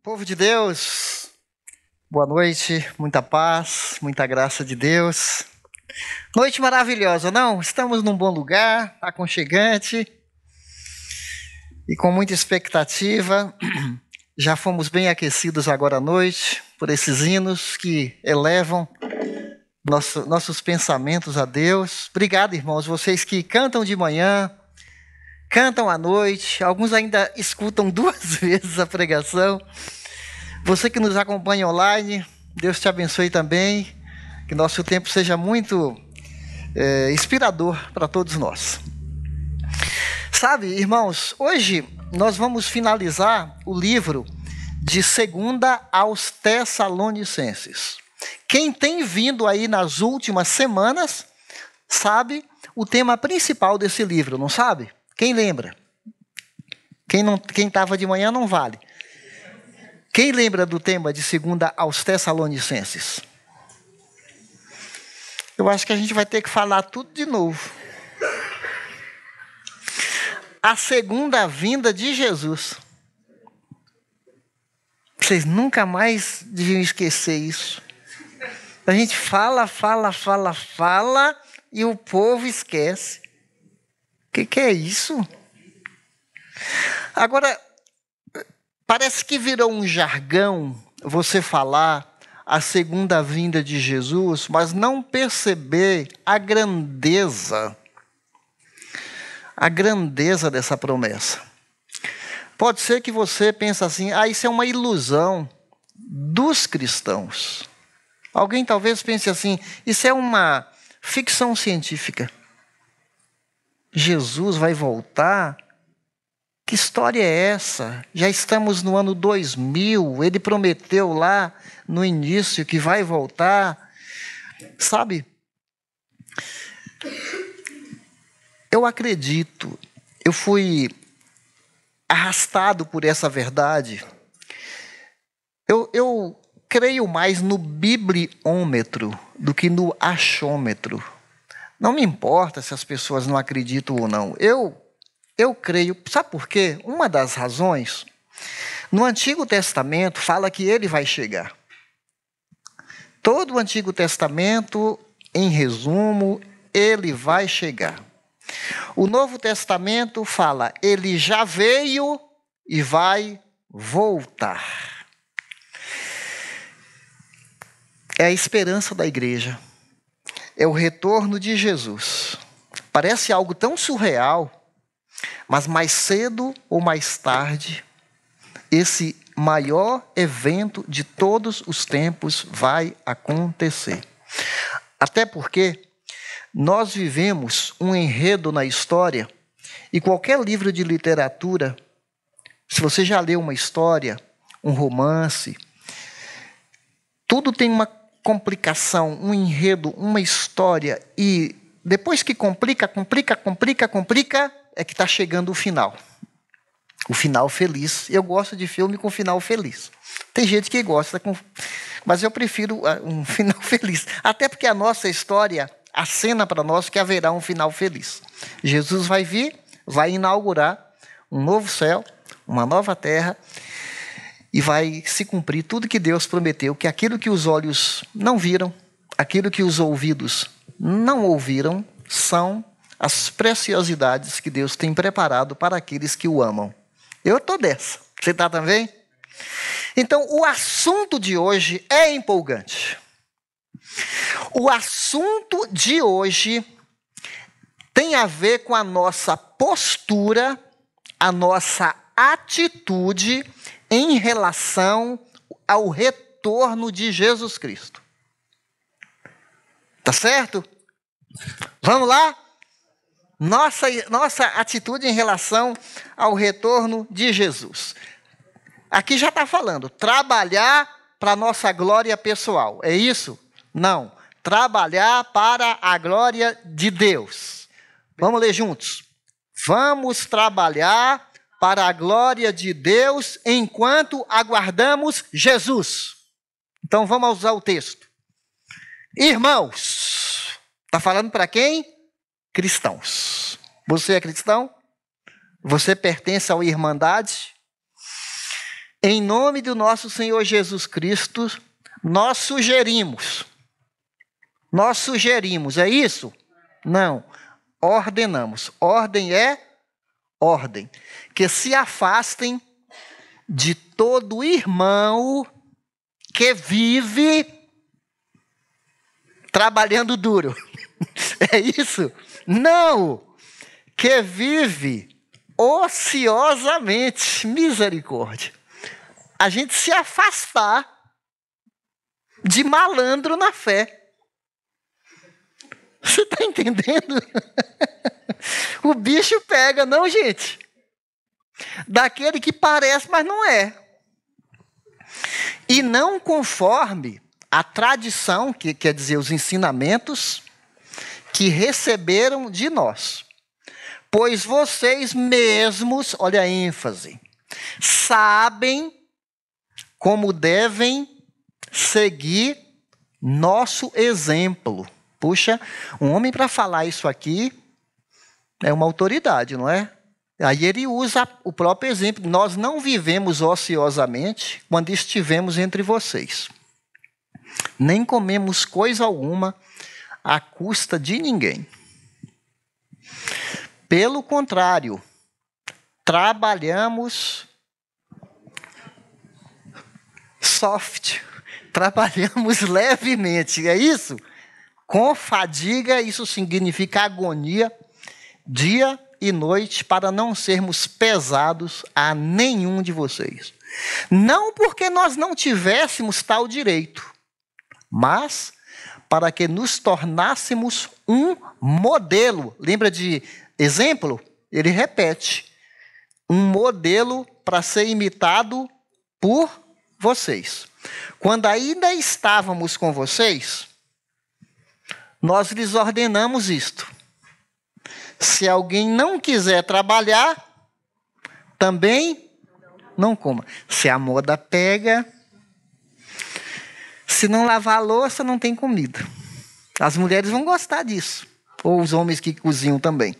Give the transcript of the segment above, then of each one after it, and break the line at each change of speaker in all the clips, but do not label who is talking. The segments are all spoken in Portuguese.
Povo de Deus, boa noite, muita paz, muita graça de Deus. Noite maravilhosa, não? Estamos num bom lugar, aconchegante e com muita expectativa. Já fomos bem aquecidos agora à noite por esses hinos que elevam nossos pensamentos a Deus. Obrigado, irmãos, vocês que cantam de manhã, cantam à noite, alguns ainda escutam 2 vezes a pregação. Você que nos acompanha online, Deus te abençoe também, que nosso tempo seja muito inspirador para todos nós. Sabe, irmãos, hoje nós vamos finalizar o livro de 2 aos Tessalonicenses. Quem tem vindo aí nas últimas semanas, sabe o tema principal desse livro, não sabe? Quem lembra? Quem estava de manhã não vale. Quem lembra do tema de 2 aos Tessalonicenses? Eu acho que a gente vai ter que falar tudo de novo. A segunda vinda de Jesus. Vocês nunca mais deviam esquecer isso. A gente fala e o povo esquece. O que é isso? Agora, parece que virou um jargão você falar a segunda vinda de Jesus, mas não perceber a grandeza dessa promessa. Pode ser que você pense assim, isso é uma ilusão dos cristãos. Alguém talvez pense assim, isso é uma ficção científica. Jesus vai voltar? Que história é essa? Já estamos no ano 2000, ele prometeu lá no início que vai voltar. Sabe? Eu acredito, eu fui arrastado por essa verdade. Eu creio mais no bibliômetro do que no achômetro. Não me importa se as pessoas não acreditam ou não. Eu creio, sabe por quê? Uma das razões, no Antigo Testamento fala que ele vai chegar. Todo o Antigo Testamento, em resumo, ele vai chegar. O Novo Testamento fala, ele já veio e vai voltar. É a esperança da igreja. É o retorno de Jesus. Parece algo tão surreal, mas mais cedo ou mais tarde, esse maior evento de todos os tempos vai acontecer. Até porque nós vivemos um enredo na história, e qualquer livro de literatura, se você já leu uma história, um romance, tudo tem uma complicação, um enredo, uma história, e depois que complica, é que está chegando o final. O final feliz. Eu gosto de filme com final feliz. Tem gente que gosta, mas eu prefiro um final feliz. Até porque a nossa história acena para nós que haverá um final feliz. Jesus vai vir, vai inaugurar um novo céu, uma nova terra, e vai se cumprir tudo que Deus prometeu, que aquilo que os olhos não viram, aquilo que os ouvidos não ouviram, são as preciosidades que Deus tem preparado para aqueles que o amam. Eu estou dessa. Você está também? Então, o assunto de hoje é empolgante. O assunto de hoje tem a ver com a nossa postura, a nossa atitude em relação ao retorno de Jesus Cristo. Tá certo? Vamos lá? Nossa atitude em relação ao retorno de Jesus. Aqui já está falando, trabalhar para a nossa glória pessoal. É isso? Não. Trabalhar para a glória de Deus. Vamos ler juntos. Vamos trabalhar para a glória de Deus enquanto aguardamos Jesus. Então vamos usar o texto. Irmãos, está falando para quem? Cristãos. Você é cristão? Você pertence à Irmandade? Em nome do nosso Senhor Jesus Cristo, nós sugerimos, é isso? Não, ordenamos. Ordem é ordem. Que se afastem de todo irmão que vive trabalhando duro. É isso? Não! Que vive ociosamente. Misericórdia. A gente se afastar de malandro na fé. Você está entendendo? O bicho pega, não, gente? Daquele que parece, mas não é. E não conforme a tradição, que quer dizer os ensinamentos, que receberam de nós. Pois vocês mesmos, olha a ênfase, sabem como devem seguir nosso exemplo. Puxa, um homem para falar isso aqui é uma autoridade, não é? Aí ele usa o próprio exemplo. Nós não vivemos ociosamente quando estivemos entre vocês. Nem comemos coisa alguma à custa de ninguém. Pelo contrário, trabalhamos trabalhamos levemente, é isso? Com fadiga, isso significa agonia, dia e noite, para não sermos pesados a nenhum de vocês. Não porque nós não tivéssemos tal direito, mas para que nos tornássemos um modelo. Lembra de exemplo? Ele repete. Um modelo para ser imitado por vocês. Quando ainda estávamos com vocês, nós lhes ordenamos isto. Se alguém não quiser trabalhar, também não coma. Se a moda pega, se não lavar a louça, não tem comida. As mulheres vão gostar disso. Ou os homens que cozinham também.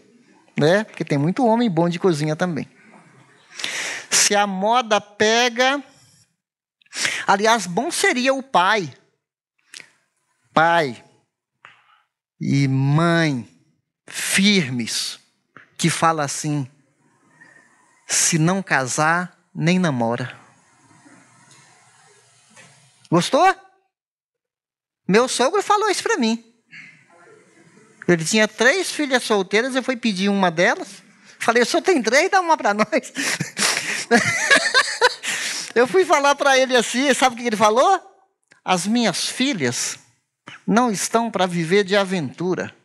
Né? Porque tem muito homem bom de cozinha também. Se a moda pega... Aliás, bom seria o pai e mãe firmes, que fala assim, se não casar, nem namora. Gostou? Meu sogro falou isso para mim. Ele tinha 3 filhas solteiras, eu fui pedir uma delas. Falei, o senhor tem 3, dá uma para nós. Eu fui falar para ele assim, sabe o que ele falou? As minhas filhas não estão para viver de aventura.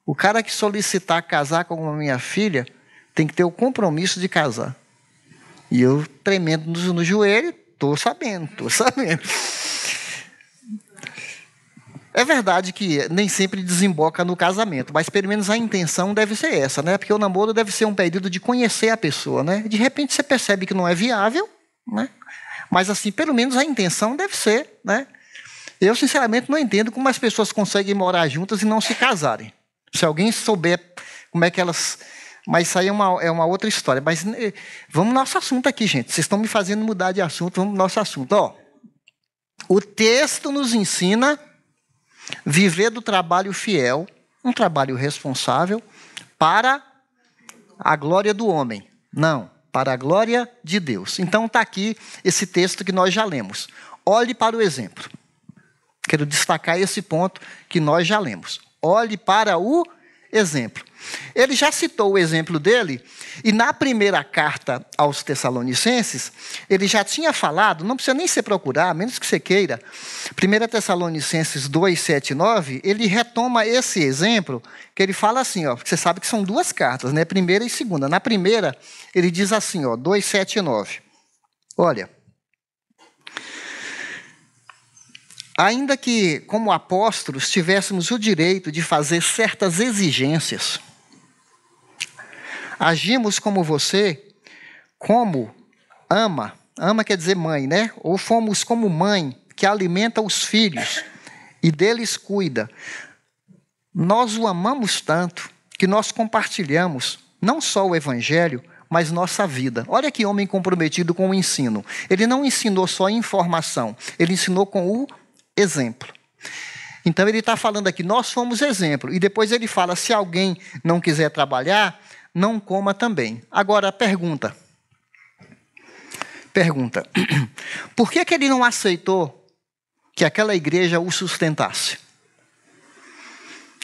O cara que solicitar casar com a minha filha tem que ter o compromisso de casar. E eu, tremendo no joelho, estou sabendo. É verdade que nem sempre desemboca no casamento, mas pelo menos a intenção deve ser essa, né? Porque o namoro deve ser um período de conhecer a pessoa, né? De repente você percebe que não é viável, né? Mas assim, pelo menos a intenção deve ser, né? Eu, sinceramente, não entendo como as pessoas conseguem morar juntas e não se casarem. Se alguém souber como é que elas... Mas isso aí é uma outra história. Mas vamos ao nosso assunto aqui, gente. Vocês estão me fazendo mudar de assunto, vamos ao nosso assunto. Ó, o texto nos ensina viver do trabalho fiel, um trabalho responsável, para a glória do homem. Não, para a glória de Deus. Então está aqui esse texto que nós já lemos. Olhe para o exemplo. Quero destacar esse ponto que nós já lemos. Olhe para o exemplo. Ele já citou o exemplo dele, e na primeira carta aos Tessalonicenses, ele já tinha falado, não precisa nem se procurar, a menos que você queira, 1 Tessalonicenses 2, 7 e 9, ele retoma esse exemplo, que ele fala assim, ó, você sabe que são duas cartas, né, primeira e segunda. Na primeira, ele diz assim, ó, 2, 7 e 9. Olha, ainda que, como apóstolos, tivéssemos o direito de fazer certas exigências, agimos como você, como ama quer dizer mãe, né? Ou fomos como mãe que alimenta os filhos e deles cuida. Nós o amamos tanto que nós compartilhamos não só o evangelho, mas nossa vida. Olha que homem comprometido com o ensino. Ele não ensinou só informação, ele ensinou com o exemplo. Então ele está falando aqui, nós fomos exemplo. E depois ele fala, se alguém não quiser trabalhar, não coma também. Agora, pergunta. Por que ele não aceitou que aquela igreja o sustentasse?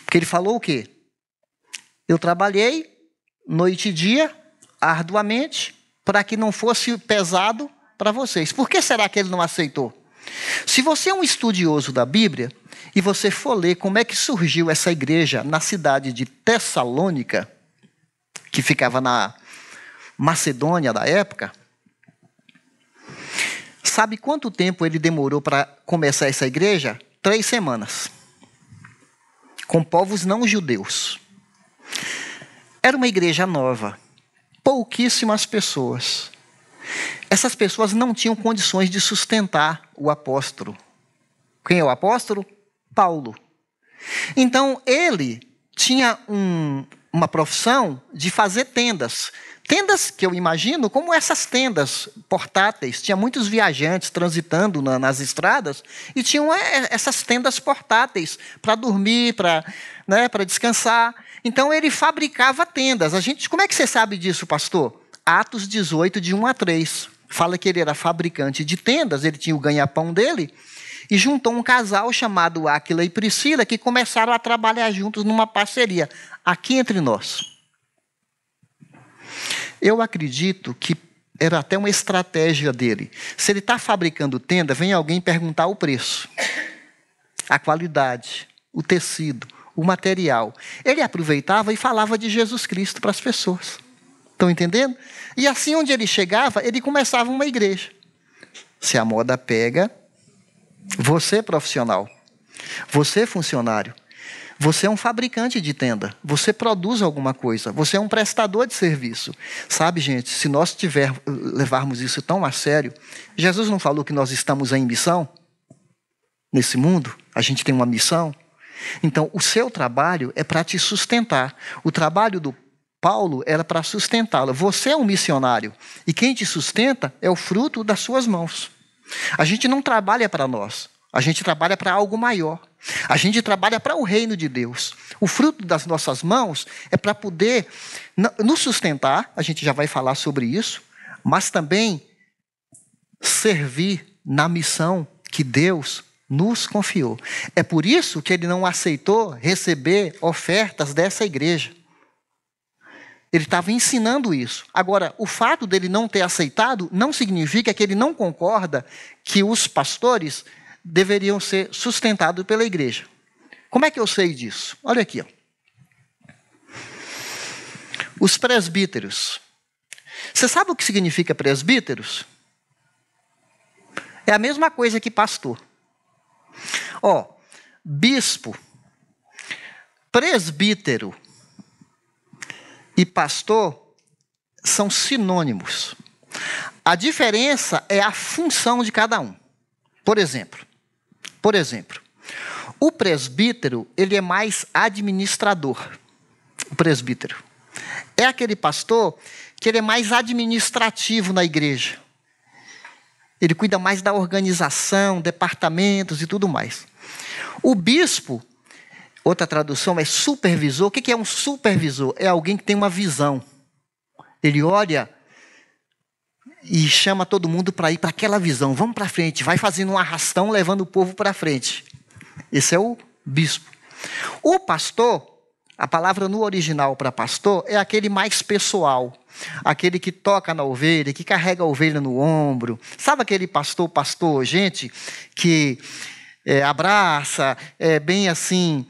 Porque ele falou o quê? Eu trabalhei noite e dia, arduamente, para que não fosse pesado para vocês. Por que será que ele não aceitou? Se você é um estudioso da Bíblia, e você for ler como é que surgiu essa igreja na cidade de Tessalônica, que ficava na Macedônia da época, sabe quanto tempo ele demorou para começar essa igreja? 3 semanas. Com povos não judeus. Era uma igreja nova. Pouquíssimas pessoas. Essas pessoas não tinham condições de sustentar o apóstolo. Quem é o apóstolo? Paulo. Então, ele tinha uma profissão de fazer tendas. Tendas que eu imagino como essas tendas portáteis. Tinha muitos viajantes transitando nas estradas e tinham essas tendas portáteis para dormir, para descansar. Então, ele fabricava tendas. Como é que você sabe disso, pastor? Atos 18, de 1 a 3. Fala que ele era fabricante de tendas, ele tinha o ganha-pão dele, e juntou um casal chamado Áquila e Priscila, que começaram a trabalhar juntos numa parceria, aqui entre nós. Eu acredito que era até uma estratégia dele. Se ele está fabricando tenda, vem alguém perguntar o preço, a qualidade, o tecido, o material. Ele aproveitava e falava de Jesus Cristo para as pessoas. Estão entendendo? E assim, onde ele chegava, ele começava uma igreja. Se a moda pega, você profissional, você funcionário, você é um fabricante de tenda, você produz alguma coisa, você é um prestador de serviço. Sabe, gente, se nós levarmos isso tão a sério, Jesus não falou que nós estamos em missão? Nesse mundo, a gente tem uma missão. Então, o seu trabalho é para te sustentar. O trabalho do Paulo era para sustentá-lo. Você é um missionário. E quem te sustenta é o fruto das suas mãos. A gente não trabalha para nós. A gente trabalha para algo maior. A gente trabalha para o reino de Deus. O fruto das nossas mãos é para poder nos sustentar. A gente já vai falar sobre isso. Mas também servir na missão que Deus nos confiou. É por isso que ele não aceitou receber ofertas dessa igreja. Ele estava ensinando isso. Agora, o fato dele não ter aceitado não significa que ele não concorda que os pastores deveriam ser sustentados pela igreja. Como é que eu sei disso? Olha aqui, ó. Os presbíteros. Você sabe o que significa presbíteros? É a mesma coisa que pastor. Ó, bispo, presbítero e pastor são sinônimos. A diferença é a função de cada um. Por exemplo, o presbítero, ele é mais administrador. O presbítero é aquele pastor que ele é mais administrativo na igreja. Ele cuida mais da organização, departamentos e tudo mais. O bispo, outra tradução é supervisor. O que é um supervisor? É alguém que tem uma visão. Ele olha e chama todo mundo para ir para aquela visão. Vamos para frente. Vai fazendo um arrastão, levando o povo para frente. Esse é o bispo. O pastor, a palavra no original para pastor é aquele mais pessoal, aquele que toca na ovelha, que carrega a ovelha no ombro. Sabe aquele pastor, gente, que abraça, é bem assim,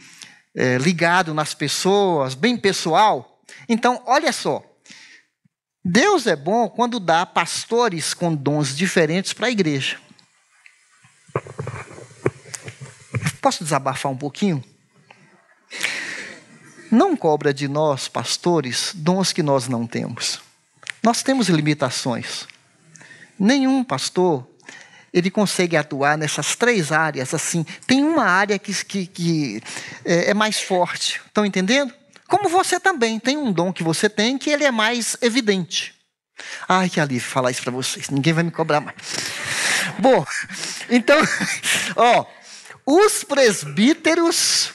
ligado nas pessoas, bem pessoal? Então, olha só, Deus é bom quando dá pastores com dons diferentes para a igreja. Posso desabafar um pouquinho? Não cobra de nós, pastores, dons que nós não temos. Nós temos limitações. Nenhum pastor, ele consegue atuar nessas 3 áreas assim. Tem uma área que é mais forte. Estão entendendo? Como você também. Tem um dom que você tem que ele é mais evidente. Ai, que alívio falar isso para vocês. Ninguém vai me cobrar mais. Bom, então, os presbíteros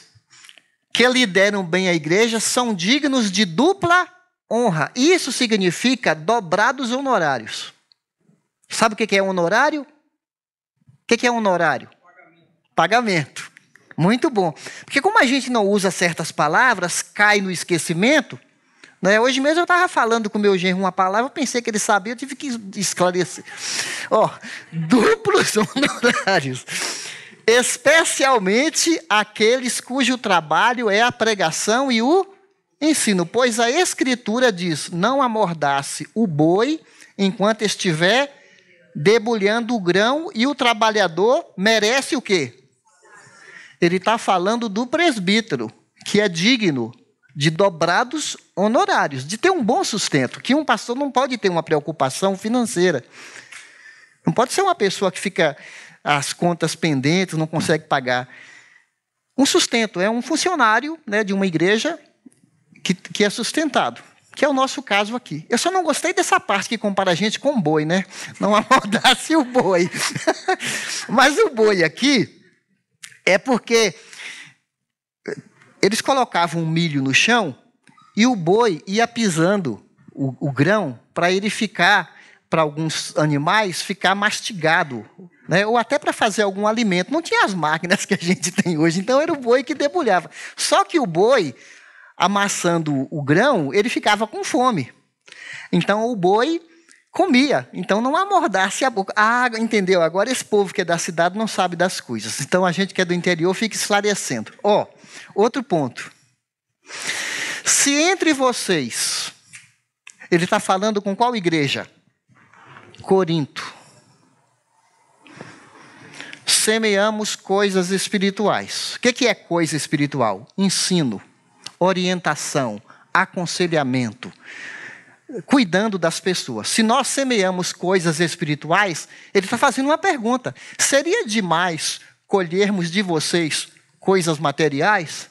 que lideram bem a igreja são dignos de dupla honra. Isso significa dobrados honorários. Sabe o que é honorário? O que é honorário? Pagamento. Muito bom. Porque como a gente não usa certas palavras, cai no esquecimento, né? Hoje mesmo eu estava falando com o meu genro uma palavra, eu pensei que ele sabia, eu tive que esclarecer. Duplos honorários. Especialmente aqueles cujo trabalho é a pregação e o ensino. Pois a Escritura diz, não amordace o boi enquanto estiver debulhando o grão, e o trabalhador merece o quê? Ele está falando do presbítero, que é digno de dobrados honorários, de ter um bom sustento, que um pastor não pode ter uma preocupação financeira. Não pode ser uma pessoa que fica as contas pendentes, não consegue pagar. Um sustento, é um funcionário, né, de uma igreja que é sustentado, que é o nosso caso aqui. Eu só não gostei dessa parte que compara a gente com boi, né? Não amordace o boi. Mas o boi aqui é porque eles colocavam um milho no chão e o boi ia pisando o grão para ele ficar, para alguns animais, ficar mastigado, né? Ou até para fazer algum alimento. Não tinha as máquinas que a gente tem hoje, então era o boi que debulhava. Só que o boi, amassando o grão, ele ficava com fome. Então o boi comia, então não amordasse a boca. Ah, entendeu? Agora esse povo que é da cidade não sabe das coisas. Então a gente que é do interior fica esclarecendo. Outro ponto. Se entre vocês, ele está falando com qual igreja? Corinto. Semeamos coisas espirituais. O que é coisa espiritual? Ensino, orientação, aconselhamento, cuidando das pessoas. Se nós semeamos coisas espirituais, ele está fazendo uma pergunta. Seria demais colhermos de vocês coisas materiais?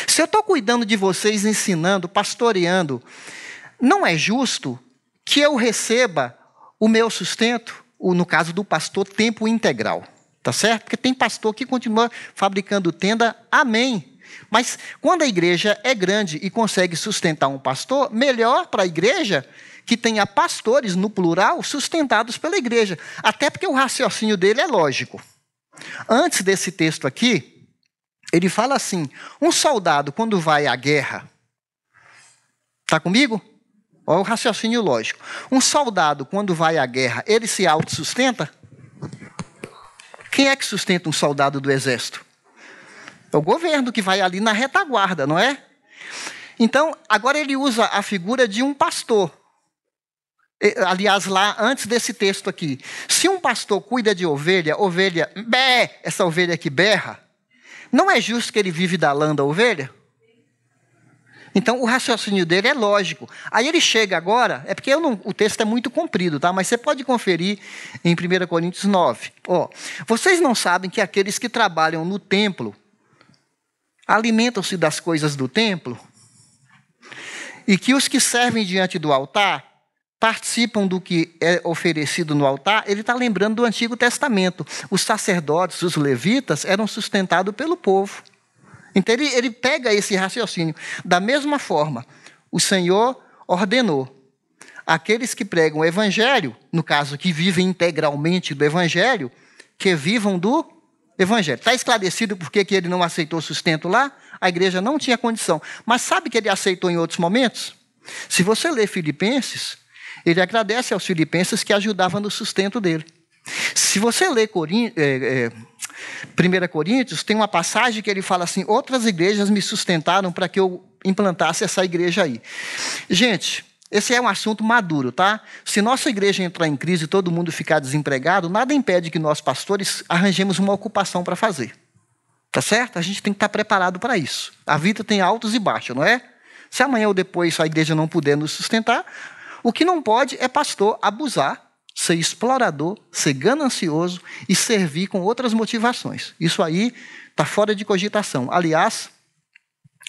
Se eu estou cuidando de vocês, ensinando, pastoreando, não é justo que eu receba o meu sustento, no caso do pastor, tempo integral. Tá certo? Porque tem pastor que continua fabricando tenda, amém. Mas quando a igreja é grande e consegue sustentar um pastor, melhor para a igreja que tenha pastores, no plural, sustentados pela igreja. Até porque o raciocínio dele é lógico. Antes desse texto aqui, ele fala assim, um soldado quando vai à guerra, está comigo? Olha o raciocínio lógico. Um soldado quando vai à guerra, ele se autossustenta? Quem é que sustenta um soldado do exército? É o governo que vai ali na retaguarda, não é? Então, agora ele usa a figura de um pastor. Aliás, lá, antes desse texto aqui. Se um pastor cuida de ovelha, essa ovelha que berra, não é justo que ele vive da lã da ovelha? Então, o raciocínio dele é lógico. Aí ele chega agora, é porque o texto é muito comprido, tá? Mas você pode conferir em 1 Coríntios 9. Vocês não sabem que aqueles que trabalham no templo alimentam-se das coisas do templo? E que os que servem diante do altar participam do que é oferecido no altar? Ele está lembrando do Antigo Testamento. Os sacerdotes, os levitas, eram sustentados pelo povo. Então ele pega esse raciocínio. Da mesma forma, o Senhor ordenou aqueles que pregam o evangelho, no caso que vivem integralmente do evangelho, que vivam do evangelho. Está esclarecido por que ele não aceitou sustento lá? a igreja não tinha condição. Mas sabe que ele aceitou em outros momentos? Se você ler Filipenses, ele agradece aos filipenses que ajudavam no sustento dele. Se você ler 1 Coríntios, tem uma passagem que ele fala assim: outras igrejas me sustentaram para que eu implantasse essa igreja aí. Gente, esse é um assunto maduro, tá? Se nossa igreja entrar em crise e todo mundo ficar desempregado, nada impede que nós, pastores, arranjemos uma ocupação para fazer. Tá certo? A gente tem que estar preparado para isso. A vida tem altos e baixos, não é? Se amanhã ou depois a igreja não puder nos sustentar, o que não pode é pastor abusar, ser explorador, ser ganancioso e servir com outras motivações. Isso aí está fora de cogitação. Aliás,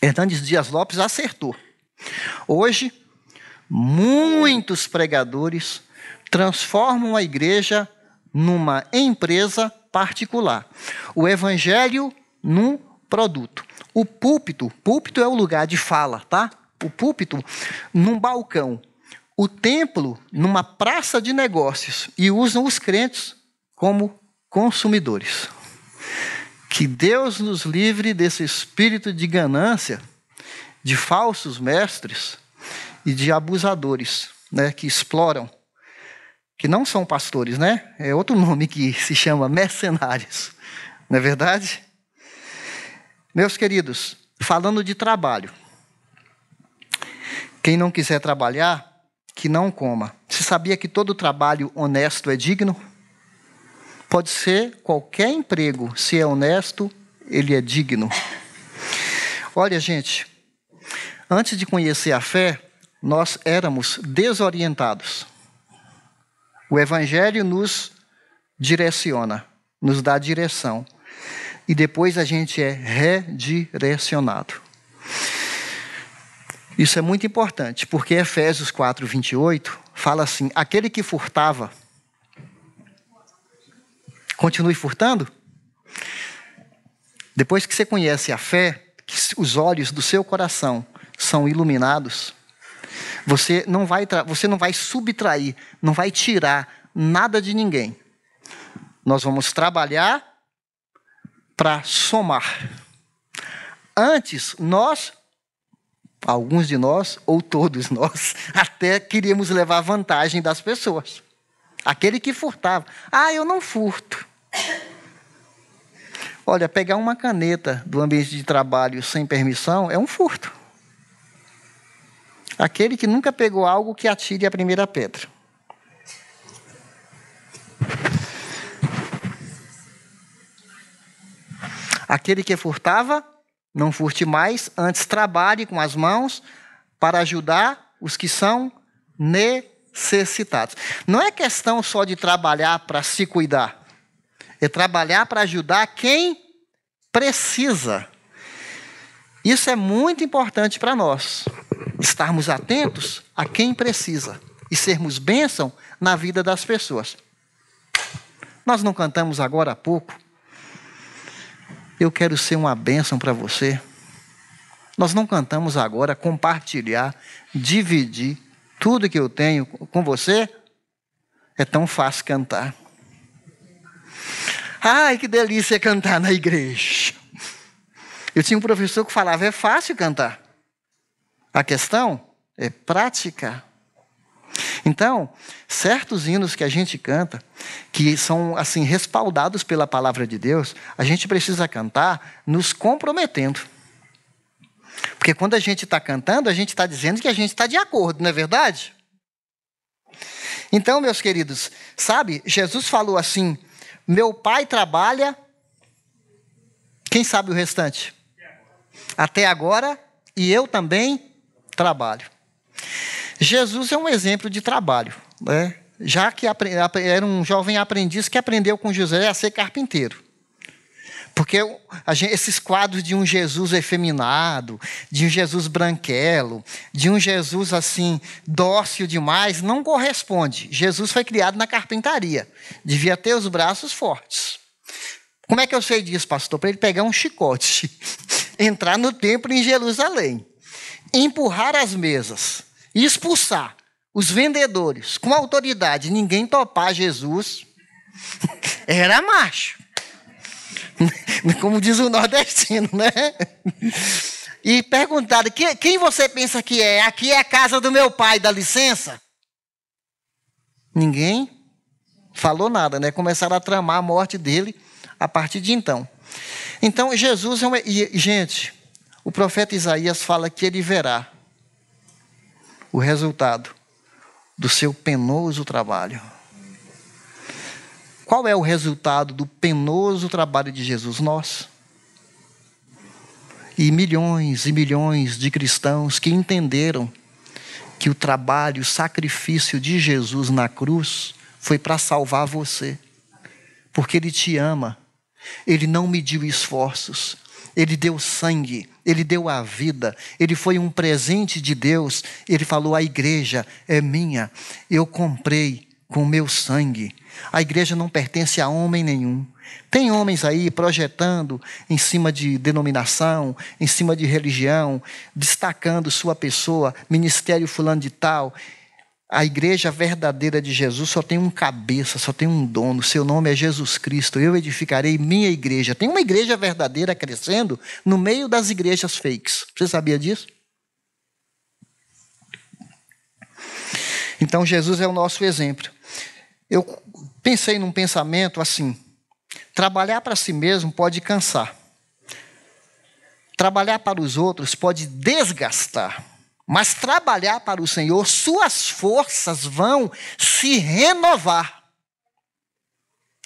Hernandes Dias Lopes acertou. Hoje, muitos pregadores transformam a igreja numa empresa particular. O evangelho num produto. O púlpito é o lugar de fala, tá? O púlpito num balcão. O templo numa praça de negócios, e usam os crentes como consumidores. Que Deus nos livre desse espírito de ganância, de falsos mestres e de abusadores, né, que exploram, que não são pastores, né? É outro nome que se chama mercenários, não é verdade? Meus queridos, falando de trabalho, quem não quiser trabalhar, que não coma. Você sabia que todo trabalho honesto é digno? Pode ser qualquer emprego, se é honesto, ele é digno. Olha, gente, antes de conhecer a fé, nós éramos desorientados. O evangelho nos direciona, nos dá direção. E depois a gente é redirecionado. Isso é muito importante, porque Efésios 4:28 fala assim: aquele que furtava, continue furtando? Depois que você conhece a fé, que os olhos do seu coração são iluminados, você não vai subtrair, não vai tirar nada de ninguém. Nós vamos trabalhar para somar. Antes, alguns de nós, ou todos nós, até queríamos levar vantagem das pessoas. Aquele que furtava. Eu não furto. Olha, pegar uma caneta do ambiente de trabalho sem permissão é um furto. Aquele que nunca pegou algo, que atire a primeira pedra. Aquele que furtava, não furte mais, antes trabalhe com as mãos para ajudar os que são necessitados. Não é questão só de trabalhar para se cuidar. É trabalhar para ajudar quem precisa. Isso é muito importante para nós. Estarmos atentos a quem precisa e sermos bênção na vida das pessoas. Nós não cantamos agora há pouco: eu quero ser uma bênção para você. Nós não cantamos agora compartilhar, dividir tudo que eu tenho com você? É tão fácil cantar. Ai, que delícia cantar na igreja. Eu tinha um professor que falava: é fácil cantar. A questão é prática. Então, certos hinos que a gente canta, que são assim respaldados pela palavra de Deus, a gente precisa cantar nos comprometendo. Porque quando a gente está cantando, a gente está dizendo que a gente está de acordo, não é verdade? Então, meus queridos, sabe, Jesus falou assim: meu pai trabalha, quem sabe o restante? Até agora, e eu também trabalho. Jesus é um exemplo de trabalho, né? Já que era um jovem aprendiz que aprendeu com José a ser carpinteiro. Porque esses quadros de um Jesus efeminado, de um Jesus branquelo, de um Jesus assim dócil demais, não corresponde. Jesus foi criado na carpintaria. Devia ter os braços fortes. Como é que eu sei disso, pastor? Para ele pegar um chicote, entrar no templo em Jerusalém, empurrar as mesas e expulsar os vendedores com autoridade, ninguém topar Jesus, era macho. Como diz o nordestino, né? E perguntaram, quem você pensa que é? Aqui é a casa do meu pai, dá licença? Ninguém falou nada, né? Começaram a tramar a morte dele a partir de então. Então, Jesus é gente, o profeta Isaías fala que ele verá o resultado do seu penoso trabalho. Qual é o resultado do penoso trabalho de Jesus? Nós. E milhões de cristãos que entenderam que o trabalho, o sacrifício de Jesus na cruz foi para salvar você. Porque Ele te ama. Ele não mediu esforços. Ele deu sangue. Ele deu a vida. Ele foi um presente de Deus. Ele falou, a igreja é minha. Eu comprei com o meu sangue. A igreja não pertence a homem nenhum. Tem homens aí projetando em cima de denominação, em cima de religião, destacando sua pessoa, ministério fulano de tal. A igreja verdadeira de Jesus só tem um cabeça, só tem um dono. Seu nome é Jesus Cristo. Eu edificarei minha igreja. Tem uma igreja verdadeira crescendo no meio das igrejas fakes. Você sabia disso? Então Jesus é o nosso exemplo. Eu pensei num pensamento assim: trabalhar para si mesmo pode cansar. Trabalhar para os outros pode desgastar. Mas trabalhar para o Senhor, suas forças vão se renovar.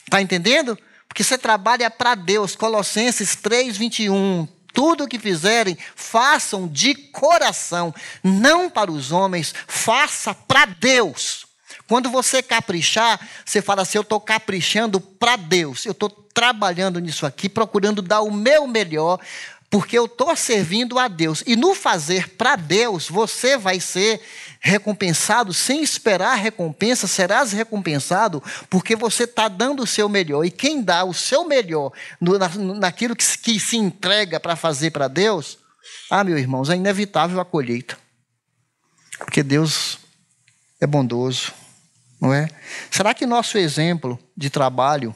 Está entendendo? Porque você trabalha para Deus. Colossenses 3:21. Tudo o que fizerem, façam de coração. Não para os homens, faça para Deus. Quando você caprichar, você fala assim, eu estou caprichando para Deus. Eu estou trabalhando nisso aqui, procurando dar o meu melhor, porque eu estou servindo a Deus. E no fazer para Deus, você vai ser recompensado sem esperar recompensa. Serás recompensado porque você está dando o seu melhor. E quem dá o seu melhor naquilo que se entrega para fazer para Deus, meus irmãos, é inevitável a colheita. Porque Deus é bondoso. Não é? Será que nosso exemplo de trabalho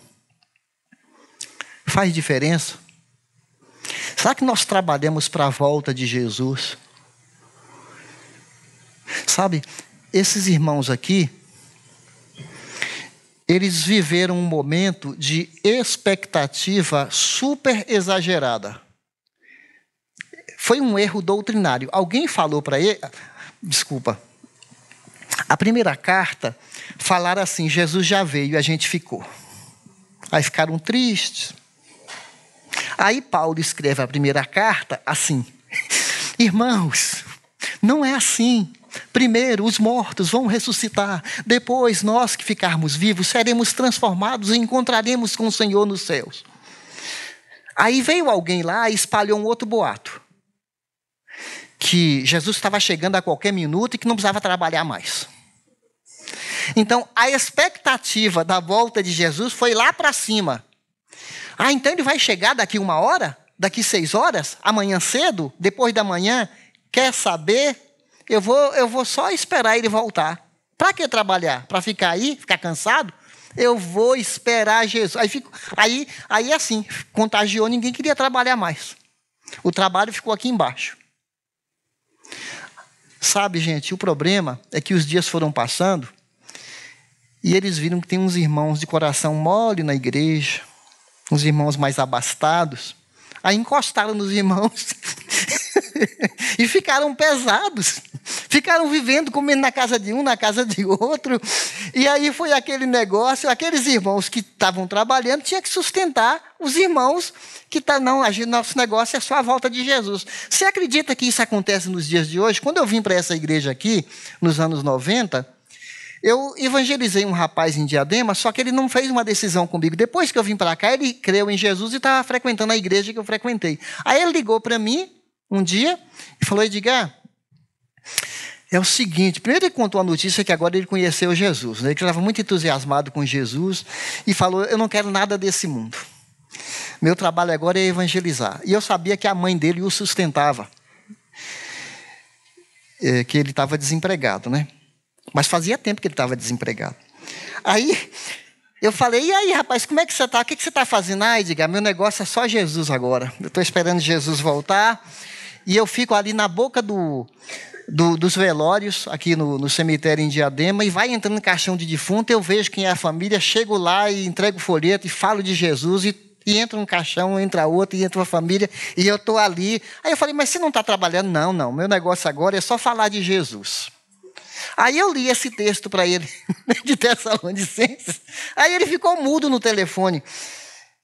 faz diferença? Será que nós trabalhamos para a volta de Jesus? Sabe, esses irmãos aqui, eles viveram um momento de expectativa super exagerada. Foi um erro doutrinário. Alguém falou para ele... Desculpa. A primeira carta, falaram assim, Jesus já veio e a gente ficou. Aí ficaram tristes. Aí Paulo escreve a primeira carta assim, irmãos, não é assim. Primeiro os mortos vão ressuscitar, depois nós que ficarmos vivos seremos transformados e encontraremos com o Senhor nos céus. Aí veio alguém lá e espalhou um outro boato. Que Jesus estava chegando a qualquer minuto e que não precisava trabalhar mais. Então, a expectativa da volta de Jesus foi lá para cima. Então ele vai chegar daqui 1 hora? Daqui 6 horas? Amanhã cedo? Depois da manhã? Quer saber? Eu vou só esperar ele voltar. Para que trabalhar? Para ficar aí? Ficar cansado? Eu vou esperar Jesus. Aí assim, contagiou, ninguém queria trabalhar mais. O trabalho ficou aqui embaixo. Sabe, gente, o problema é que os dias foram passando e eles viram que tem uns irmãos de coração mole na igreja, uns irmãos mais abastados. Aí encostaram nos irmãos e ficaram pesados. Ficaram vivendo, comendo na casa de um, na casa de outro. E aí foi aquele negócio, aqueles irmãos que estavam trabalhando, tinham que sustentar os irmãos que nosso negócio é só a volta de Jesus. Você acredita que isso acontece nos dias de hoje? Quando eu vim para essa igreja aqui, nos anos 90, eu evangelizei um rapaz em Diadema, só que ele não fez uma decisão comigo. Depois que eu vim para cá, ele creu em Jesus e estava frequentando a igreja que eu frequentei. Aí ele ligou para mim um dia e falou, Edgar, é o seguinte, primeiro ele contou a notícia que agora ele conheceu Jesus, né? Ele estava muito entusiasmado com Jesus e falou, eu não quero nada desse mundo. Meu trabalho agora é evangelizar. E eu sabia que a mãe dele o sustentava, que ele estava desempregado, né? Mas fazia tempo que ele estava desempregado. Aí Eu falei, e aí, rapaz, como é que você está? O que você está fazendo? Ah, Edgar, meu negócio é só Jesus agora. Eu estou esperando Jesus voltar. E eu fico ali na boca dos velórios, aqui no cemitério em Diadema, e vai entrando no caixão de defunto, eu vejo quem é a família, chego lá e entrego o folheto e falo de Jesus, e entra um caixão, entra outro, e entra uma família, e eu estou ali. Aí eu falei, mas você não está trabalhando? Não, não, meu negócio agora é só falar de Jesus. Aí eu li esse texto para ele, de Tessalonicenses. Aí ele ficou mudo no telefone,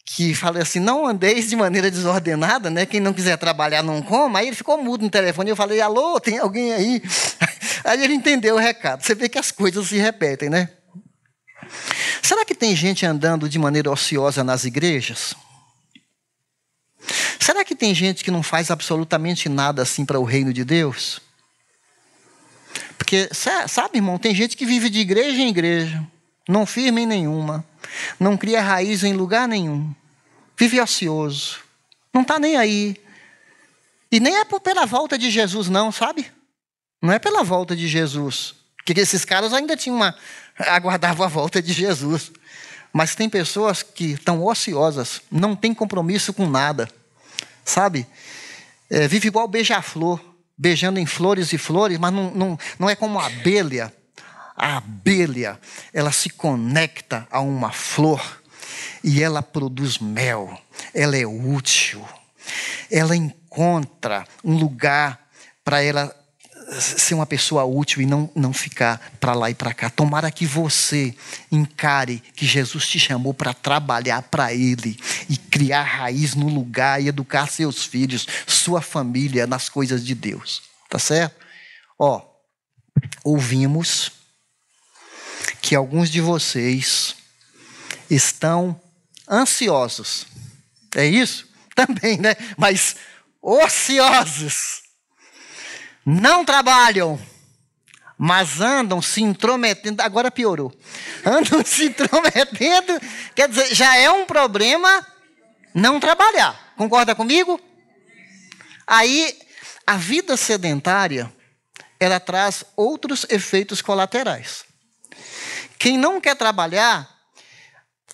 que falei assim, não andeis de maneira desordenada, né? Quem não quiser trabalhar não coma. Aí ele ficou mudo no telefone. Eu falei, alô, tem alguém aí? Aí ele entendeu o recado. Você vê que as coisas se repetem, né? Será que tem gente andando de maneira ociosa nas igrejas? Será que tem gente que não faz absolutamente nada assim para o reino de Deus? Porque, sabe, irmão, tem gente que vive de igreja em igreja, não firme em nenhuma, não cria raiz em lugar nenhum, vive ocioso, não está nem aí. E nem é pela volta de Jesus, não, sabe? Não é pela volta de Jesus. Porque esses caras ainda aguardavam a volta de Jesus. Mas tem pessoas que estão ociosas, não tem compromisso com nada, sabe? Vive igual beija-flor, beijando em flores e flores, mas não é como a abelha. A abelha, ela se conecta a uma flor e ela produz mel, ela é útil, ela encontra um lugar para ela ser uma pessoa útil e não ficar para lá e para cá. Tomara que você encare que Jesus te chamou para trabalhar para Ele e criar raiz no lugar e educar seus filhos, sua família nas coisas de Deus. Tá certo? Ouvimos que alguns de vocês estão ansiosos. É isso? Também, né? Mas ociosos. Não trabalham, mas andam se intrometendo. Agora piorou. Andam se intrometendo. Quer dizer, já é um problema não trabalhar. Concorda comigo? Aí, a vida sedentária, ela traz outros efeitos colaterais. Quem não quer trabalhar,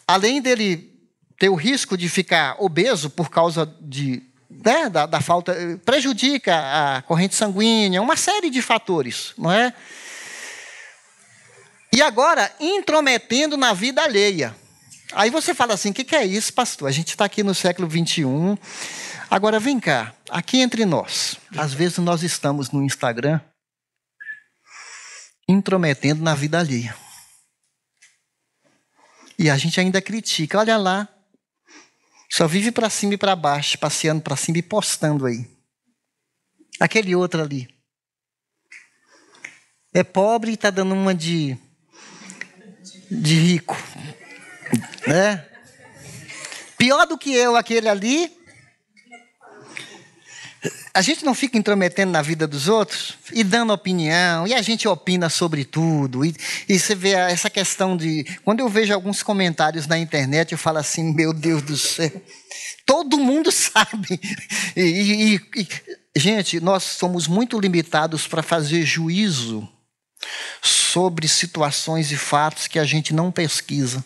além dele ter o risco de ficar obeso por causa da falta, prejudica a corrente sanguínea, uma série de fatores, não é? E agora, intrometendo na vida alheia. Aí você fala assim, o que é isso, pastor? A gente está aqui no século 21. Agora, vem cá, aqui entre nós. Às vezes nós estamos no Instagram intrometendo na vida alheia. E a gente ainda critica, olha lá, só vive para cima e para baixo, passeando para cima e postando aí. Aquele outro ali. É pobre e está dando uma de rico. Né? Pior do que eu, aquele ali. A gente não fica intrometendo na vida dos outros e dando opinião, e a gente opina sobre tudo. E você vê essa questão de... Quando eu vejo alguns comentários na internet, eu falo assim, meu Deus do céu, todo mundo sabe. Gente, nós somos muito limitados para fazer juízo sobre situações e fatos que a gente não pesquisa.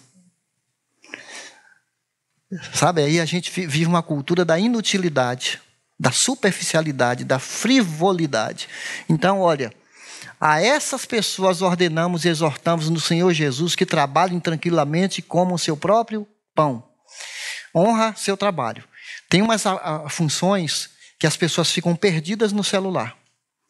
Sabe, aí a gente vive uma cultura da inutilidade, da superficialidade, da frivolidade. Então, olha, a essas pessoas ordenamos e exortamos no Senhor Jesus que trabalhem tranquilamente e comam seu próprio pão. Honra seu trabalho. Tem umas funções que as pessoas ficam perdidas no celular.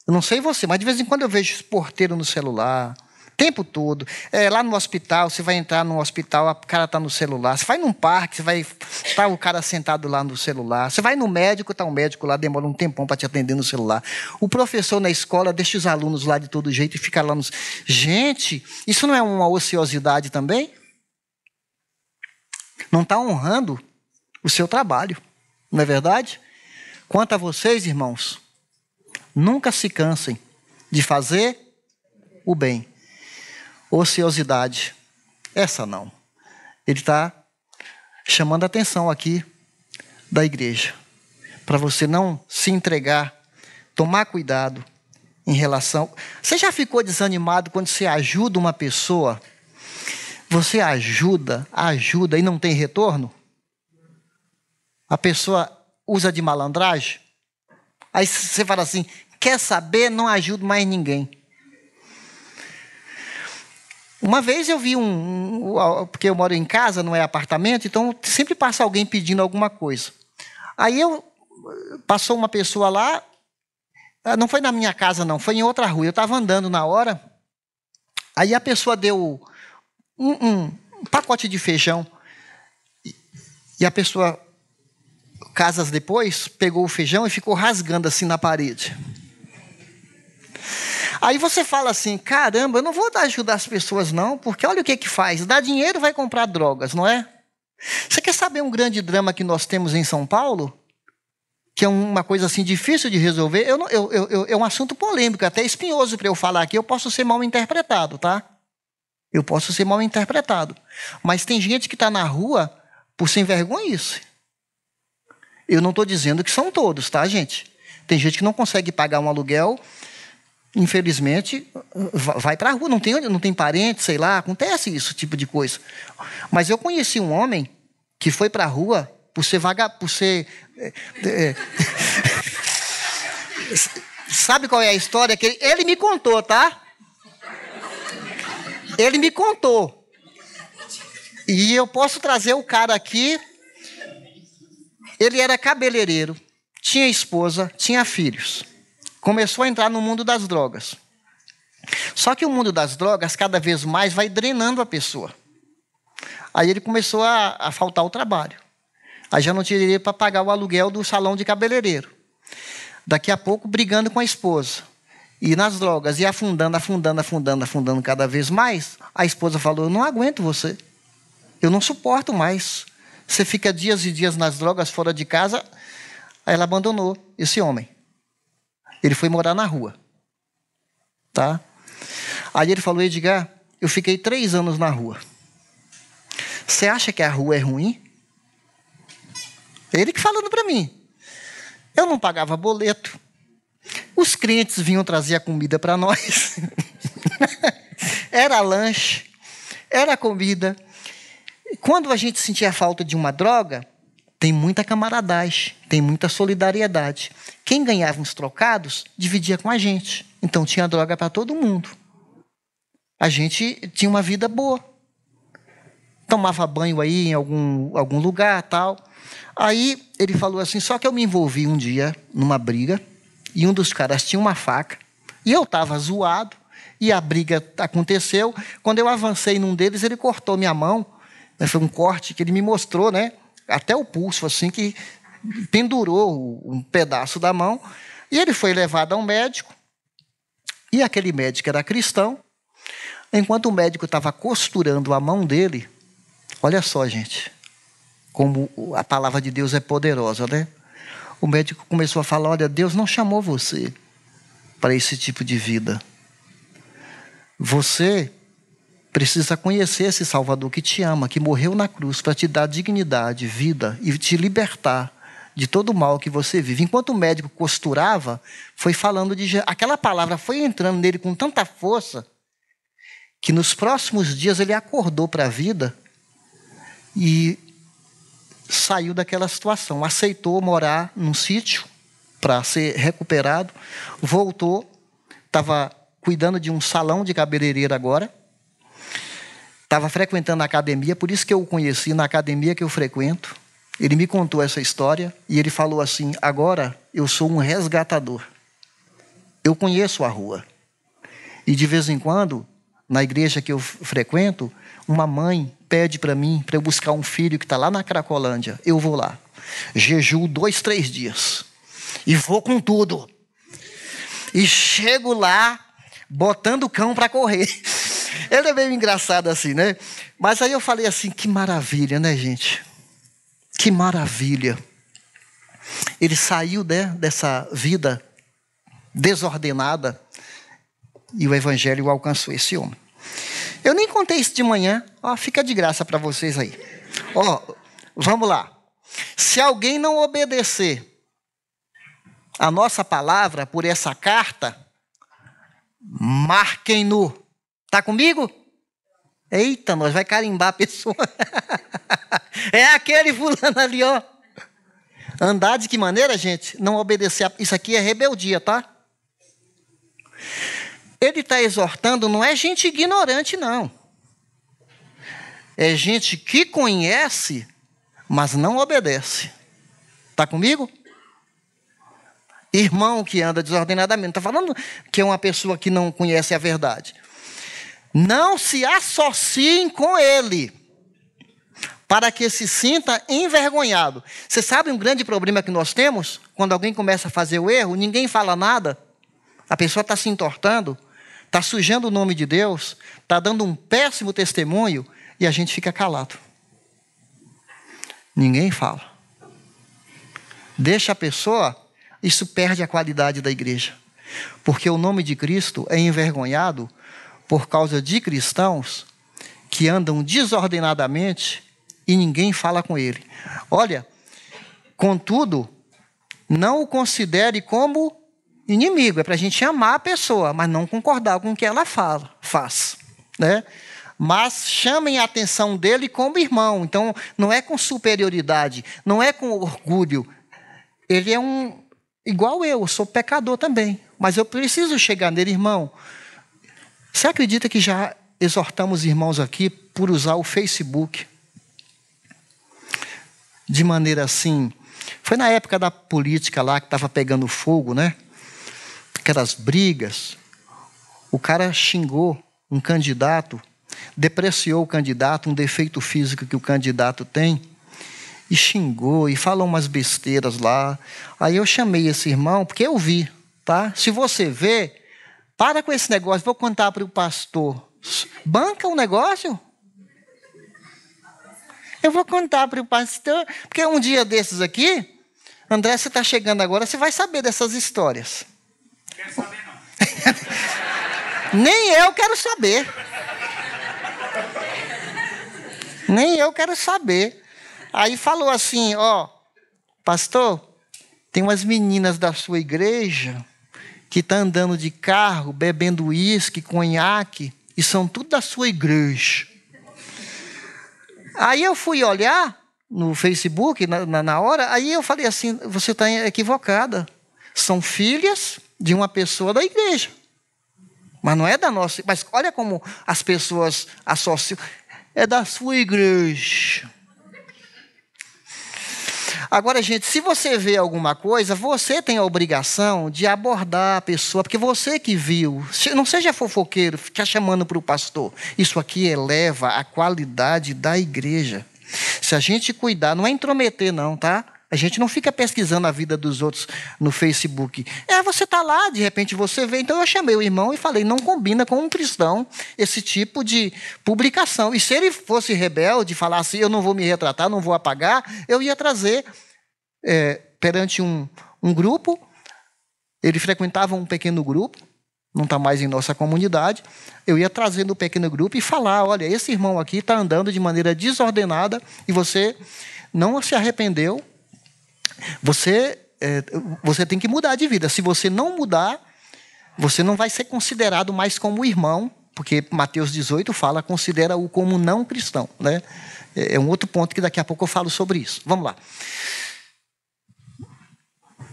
Eu não sei você, mas de vez em quando eu vejo esse porteiro no celular, o tempo todo. Lá no hospital, você vai entrar no hospital, o cara está no celular. Você vai num parque, você vai estar o cara sentado lá no celular. Você vai no médico, está um médico lá, demora um tempão para te atender no celular. O professor na escola deixa os alunos lá de todo jeito e fica lá nos... Gente, isso não é uma ociosidade também? Não está honrando o seu trabalho, não é verdade? Quanto a vocês, irmãos, nunca se cansem de fazer o bem. Ociosidade, essa não. Ele está chamando a atenção aqui da igreja, para você não se entregar, tomar cuidado em relação... Você já ficou desanimado quando você ajuda uma pessoa Você ajuda e não tem retorno? A pessoa usa de malandragem? Aí você fala assim, quer saber? Não ajudo mais ninguém. Uma vez eu vi porque eu moro em casa, não é apartamento, então sempre passa alguém pedindo alguma coisa. Aí passou uma pessoa lá, não foi na minha casa não, foi em outra rua, eu estava andando na hora, aí a pessoa deu um pacote de feijão, e a pessoa, casas depois, pegou o feijão e ficou rasgando assim na parede. Aí você fala assim, caramba, eu não vou ajudar as pessoas não, porque olha o que faz, dá dinheiro e vai comprar drogas, não é? Você quer saber um grande drama que nós temos em São Paulo? Que é uma coisa assim difícil de resolver, é um assunto polêmico, até espinhoso para eu falar aqui, eu posso ser mal interpretado, tá? Eu posso ser mal interpretado. Mas tem gente que está na rua por sem vergonhice. Eu não estou dizendo que são todos, tá, gente? Tem gente que não consegue pagar um aluguel, infelizmente, vai para a rua, não tem parente, sei lá, acontece isso, tipo de coisa. Mas eu conheci um homem que foi para a rua por ser Sabe qual é a história? Que ele me contou, tá? Ele me contou. E eu posso trazer o cara aqui. Ele era cabeleireiro, tinha esposa, tinha filhos. Começou a entrar no mundo das drogas. Só que o mundo das drogas cada vez mais vai drenando a pessoa. Aí ele começou a faltar o trabalho. Aí já não tinha dinheiro para pagar o aluguel do salão de cabeleireiro. Daqui a pouco brigando com a esposa. E nas drogas, e afundando cada vez mais. A esposa falou, eu não aguento você. Eu não suporto mais. Você fica dias e dias nas drogas, fora de casa. Aí ela abandonou esse homem. Ele foi morar na rua. Tá? Aí ele falou, Edgar, eu fiquei 3 anos na rua. Você acha que a rua é ruim? Ele que falando para mim. Eu não pagava boleto. Os clientes vinham trazer a comida para nós. Era lanche, era comida. Quando a gente sentia falta de uma droga, tem muita camaradagem, tem muita solidariedade. Quem ganhava uns trocados, dividia com a gente. Então tinha droga para todo mundo. A gente tinha uma vida boa. Tomava banho aí em algum lugar, tal. Aí ele falou assim, só que eu me envolvi um dia numa briga, e um dos caras tinha uma faca, e eu estava zoado, e a briga aconteceu. Quando eu avancei num deles, ele cortou minha mão. Foi um corte que ele me mostrou, né? Até o pulso, assim, que pendurou um pedaço da mão. E ele foi levado a um médico, e aquele médico era cristão. Enquanto o médico estava costurando a mão dele, olha só, gente, como a palavra de Deus é poderosa, né? O médico começou a falar, olha, Deus não chamou você para esse tipo de vida. Você precisa conhecer esse Salvador que te ama, que morreu na cruz para te dar dignidade, vida e te libertar de todo o mal que você vive. Enquanto o médico costurava, foi falando de... Aquela palavra foi entrando nele com tanta força que nos próximos dias ele acordou para a vida e saiu daquela situação. Aceitou morar num sítio para ser recuperado. Voltou, estava cuidando de um salão de cabeleireiro agora. Estava frequentando a academia, por isso que eu o conheci na academia que eu frequento. Ele me contou essa história e ele falou assim, agora eu sou um resgatador. Eu conheço a rua. E de vez em quando, na igreja que eu frequento, uma mãe pede para mim, para eu buscar um filho que está lá na Cracolândia. Eu vou lá. Jejuo 2, 3 dias. E vou com tudo. E chego lá, botando o cão para correr. Ele é meio engraçado assim, né? Mas aí eu falei assim, que maravilha, né, gente? Que maravilha. Ele saiu, né, dessa vida desordenada e o evangelho alcançou esse homem. Eu nem contei isso de manhã. Ó, fica de graça para vocês aí. Ó, vamos lá. Se alguém não obedecer a nossa palavra por essa carta, marquem-no. Está comigo? Eita, nós vai carimbar a pessoa. É aquele fulano ali, ó. Andar de que maneira, gente? Não obedecer. Isso aqui é rebeldia, tá? Ele está exortando, não é gente ignorante, não. É gente que conhece, mas não obedece. Está comigo? Irmão que anda desordenadamente. Não está falando que é uma pessoa que não conhece a verdade. Não se associem com ele, para que se sinta envergonhado. Você sabe um grande problema que nós temos? Quando alguém começa a fazer o erro, ninguém fala nada. A pessoa está se entortando, está sujando o nome de Deus, está dando um péssimo testemunho, e a gente fica calado. Ninguém fala. Deixa a pessoa, isso perde a qualidade da igreja. Porque o nome de Cristo é envergonhado por causa de cristãos que andam desordenadamente e ninguém fala com ele. Olha, contudo, não o considere como inimigo. É para a gente amar a pessoa, mas não concordar com o que ela faz. Né? Mas chamem a atenção dele como irmão. Então, não é com superioridade, não é com orgulho. Ele é igual eu sou pecador também. Mas eu preciso chegar nele, irmão. Você acredita que já exortamos irmãos aqui por usar o Facebook? De maneira assim... Foi na época da política lá que estava pegando fogo, né? Aquelas brigas. O cara xingou um candidato, depreciou o candidato, um defeito físico que o candidato tem, e xingou, e falou umas besteiras lá. Aí eu chamei esse irmão, porque eu vi, tá? Se você vê... Para com esse negócio, vou contar para o pastor. Banca o negócio? Eu vou contar para o pastor, porque um dia desses aqui, André, você está chegando agora, você vai saber dessas histórias.
Não quero saber, não.
Nem eu quero saber. Nem eu quero saber. Aí falou assim, ó, pastor, tem umas meninas da sua igreja que estão andando de carro, bebendo uísque, conhaque, e são tudo da sua igreja. Aí eu fui olhar no Facebook, na hora, aí eu falei assim, você está equivocada. São filhas de uma pessoa da igreja. Mas não é da nossa... Mas olha como as pessoas associam. É da sua igreja. Agora, gente, se você vê alguma coisa, você tem a obrigação de abordar a pessoa, porque você que viu. Não seja fofoqueiro, ficar chamando para o pastor. Isso aqui eleva a qualidade da igreja. Se a gente cuidar, não é intrometer não, tá? A gente não fica pesquisando a vida dos outros no Facebook. Você está lá, de repente você vê. Então eu chamei o irmão e falei, não combina com um cristão esse tipo de publicação. E se ele fosse rebelde, falasse, eu não vou me retratar, não vou apagar, eu ia trazer perante um grupo. Ele frequentava um pequeno grupo, não está mais em nossa comunidade. Eu ia trazer no pequeno grupo e falar, olha, esse irmão aqui está andando de maneira desordenada e você não se arrependeu. Você tem que mudar de vida. Se você não mudar, você não vai ser considerado mais como irmão, porque Mateus 18 fala, considera-o como não cristão. Né? É um outro ponto que daqui a pouco eu falo sobre isso. Vamos lá.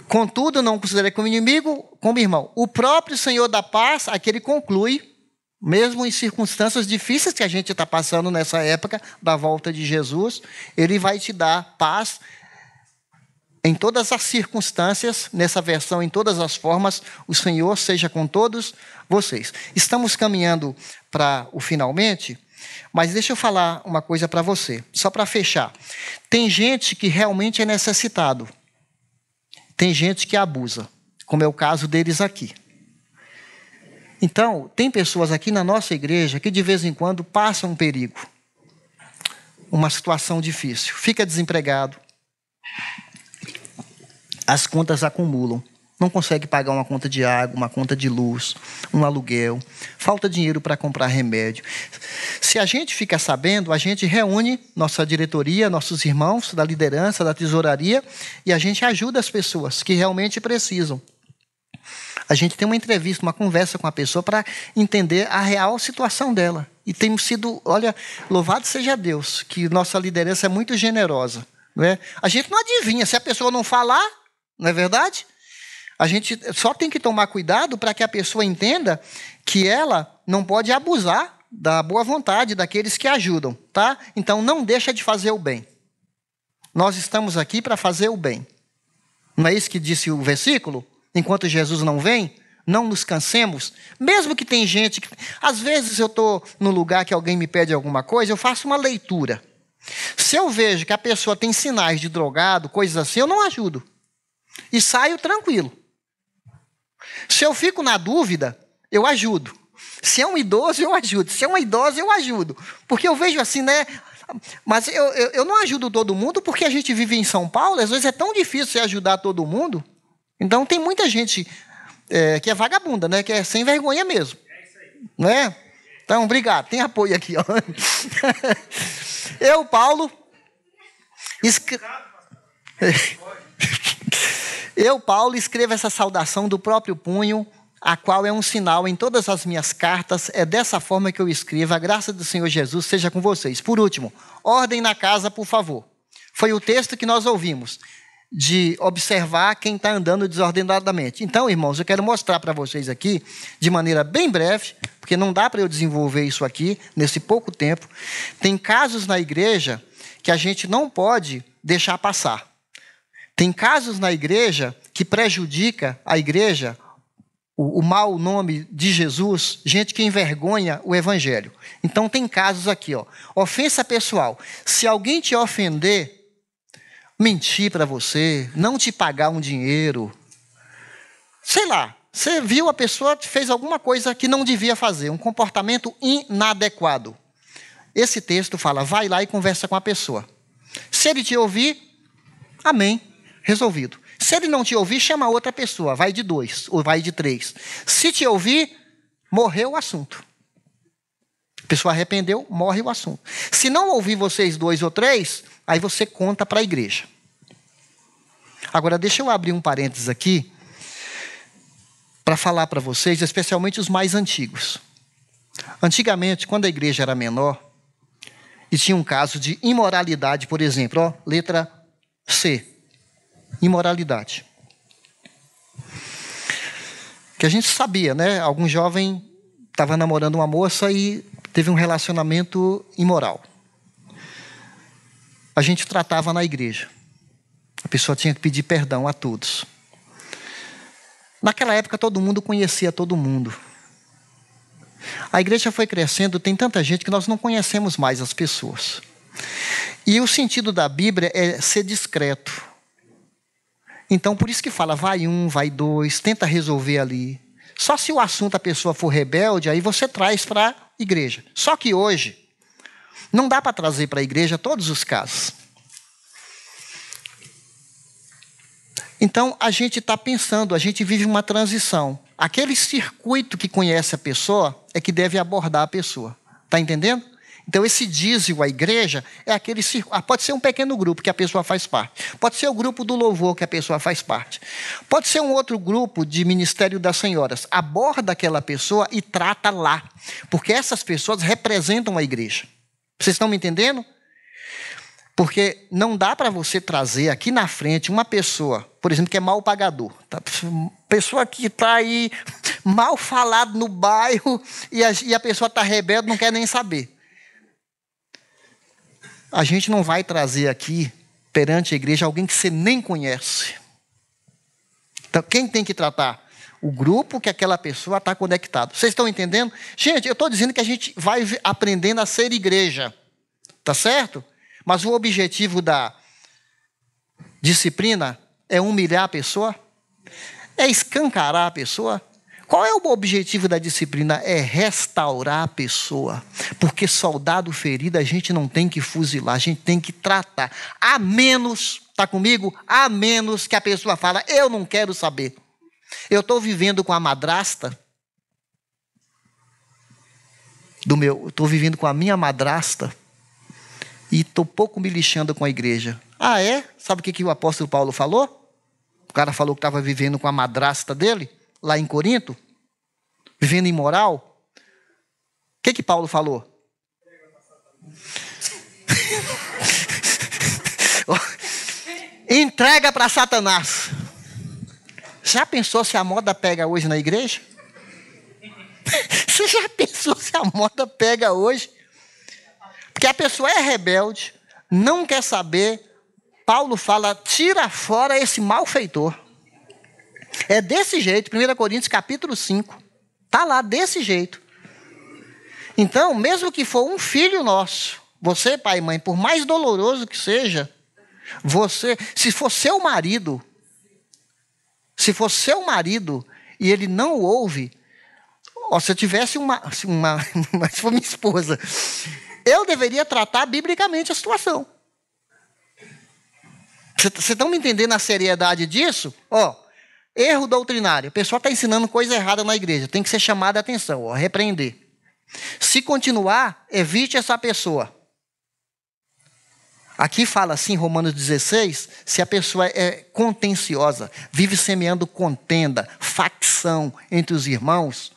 Contudo, não considerei como inimigo, como irmão. O próprio Senhor da paz, aqui ele conclui, mesmo em circunstâncias difíceis que a gente está passando nessa época da volta de Jesus, ele vai te dar paz em todas as circunstâncias, nessa versão, em todas as formas, o Senhor seja com todos vocês. Estamos caminhando para o finalmente, mas deixa eu falar uma coisa para você, só para fechar. Tem gente que realmente é necessitado. Tem gente que abusa, como é o caso deles aqui. Então, tem pessoas aqui na nossa igreja que de vez em quando passam um perigo, uma situação difícil, fica desempregado, as contas acumulam, não consegue pagar uma conta de água, uma conta de luz, um aluguel, falta dinheiro para comprar remédio. Se a gente fica sabendo, a gente reúne nossa diretoria, nossos irmãos da liderança, da tesouraria, e a gente ajuda as pessoas que realmente precisam. A gente tem uma entrevista, uma conversa com a pessoa para entender a real situação dela. E temos sido, olha, louvado seja Deus, que nossa liderança é muito generosa. Não é? A gente não adivinha, se a pessoa não falar, não é verdade? A gente só tem que tomar cuidado para que a pessoa entenda que ela não pode abusar da boa vontade daqueles que ajudam, tá? Então não deixa de fazer o bem. Nós estamos aqui para fazer o bem. Não é isso que disse o versículo? Enquanto Jesus não vem, não nos cansemos. Mesmo que tem gente que... Às vezes eu estou no lugar que alguém me pede alguma coisa, eu faço uma leitura. Se eu vejo que a pessoa tem sinais de drogado, coisas assim, eu não ajudo. E saio tranquilo. Se eu fico na dúvida, eu ajudo. Se é um idoso, eu ajudo. Se é uma idosa, eu ajudo. Porque eu vejo assim, né? Mas eu não ajudo todo mundo porque a gente vive em São Paulo, às vezes é tão difícil você ajudar todo mundo. Então tem muita gente que é vagabunda, né? Que é sem vergonha mesmo. Não é? Então, obrigado. Tem apoio aqui, ó. Eu, Paulo, escrevo essa saudação do próprio punho, a qual é um sinal em todas as minhas cartas. É dessa forma que eu escrevo. A graça do Senhor Jesus seja com vocês. Por último, ordem na casa, por favor. Foi o texto que nós ouvimos, de observar quem está andando desordenadamente. Então, irmãos, eu quero mostrar para vocês aqui, de maneira bem breve, porque não dá para eu desenvolver isso aqui, nesse pouco tempo. Tem casos na igreja que a gente não pode deixar passar. Tem casos na igreja que prejudica a igreja, o mau nome de Jesus, gente que envergonha o evangelho. Então tem casos aqui, ó. Ofensa pessoal. Se alguém te ofender, mentir para você, não te pagar um dinheiro, sei lá, você viu a pessoa fez alguma coisa que não devia fazer, um comportamento inadequado. Esse texto fala, vai lá e conversa com a pessoa. Se ele te ouvir, amém, resolvido. Se ele não te ouvir, chama outra pessoa, vai de 2 ou vai de 3. Se te ouvir, morreu o assunto. A pessoa arrependeu, morre o assunto. Se não ouvir vocês 2 ou 3, aí você conta para a igreja. Agora, deixa eu abrir um parênteses aqui, para falar para vocês, especialmente os mais antigos. Antigamente, quando a igreja era menor, e tinha um caso de imoralidade, por exemplo, ó, letra C. Imoralidade. Que a gente sabia, né? Algum jovem estava namorando uma moça e teve um relacionamento imoral. A gente tratava na igreja. A pessoa tinha que pedir perdão a todos. Naquela época todo mundo conhecia todo mundo. A igreja foi crescendo, tem tanta gente que nós não conhecemos mais as pessoas. E o sentido da Bíblia é ser discreto. Então, por isso que fala, vai 1, vai 2, tenta resolver ali. Só se o assunto a pessoa for rebelde, aí você traz para a igreja. Só que hoje, não dá para trazer para a igreja todos os casos. Então, a gente está pensando, a gente vive uma transição. Aquele circuito que conhece a pessoa é que deve abordar a pessoa. Está entendendo? Então, esse dízimo, a igreja, é aquele circuito. Pode ser um pequeno grupo que a pessoa faz parte. Pode ser o grupo do louvor que a pessoa faz parte. Pode ser um outro grupo de ministério das senhoras. Aborda aquela pessoa e trata lá. Porque essas pessoas representam a igreja. Vocês estão me entendendo? Porque não dá para você trazer aqui na frente uma pessoa, por exemplo, que é mal pagador. Tá? Pessoa que está aí mal falado no bairro e a pessoa está rebelde, não quer nem saber. A gente não vai trazer aqui, perante a igreja, alguém que você nem conhece. Então, quem tem que tratar? O grupo que aquela pessoa está conectado. Vocês estão entendendo? Gente, eu estou dizendo que a gente vai aprendendo a ser igreja. Tá certo? Mas o objetivo da disciplina é humilhar a pessoa? É escancarar a pessoa? Qual é o objetivo da disciplina? É restaurar a pessoa. Porque soldado ferido a gente não tem que fuzilar, a gente tem que tratar. A menos, está comigo? A menos que a pessoa fala, eu não quero saber. Eu estou vivendo com a madrasta estou vivendo com a minha madrasta e estou pouco me lixando com a igreja. Ah, é? Sabe o que o apóstolo Paulo falou? O cara falou que estava vivendo com a madrasta dele. lá em Corinto, vivendo imoral, o que Paulo falou? Entrega para Satanás. Já pensou se a moda pega hoje na igreja? Você já pensou se a moda pega hoje? Porque a pessoa é rebelde, não quer saber. Paulo fala, tira fora esse malfeitor. É desse jeito, 1 Coríntios capítulo 5. Está lá, desse jeito. Então, mesmo que for um filho nosso, você, pai e mãe, por mais doloroso que seja, você, se for seu marido e ele não ouve, se eu tivesse se for minha esposa, eu deveria tratar biblicamente a situação. Vocês estão me entendendo a seriedade disso? Erro doutrinário. A pessoa está ensinando coisa errada na igreja. Tem que ser chamada a atenção, repreender. Se continuar, evite essa pessoa. Aqui fala assim, Romanos 16, se a pessoa é contenciosa, vive semeando contenda, facção entre os irmãos,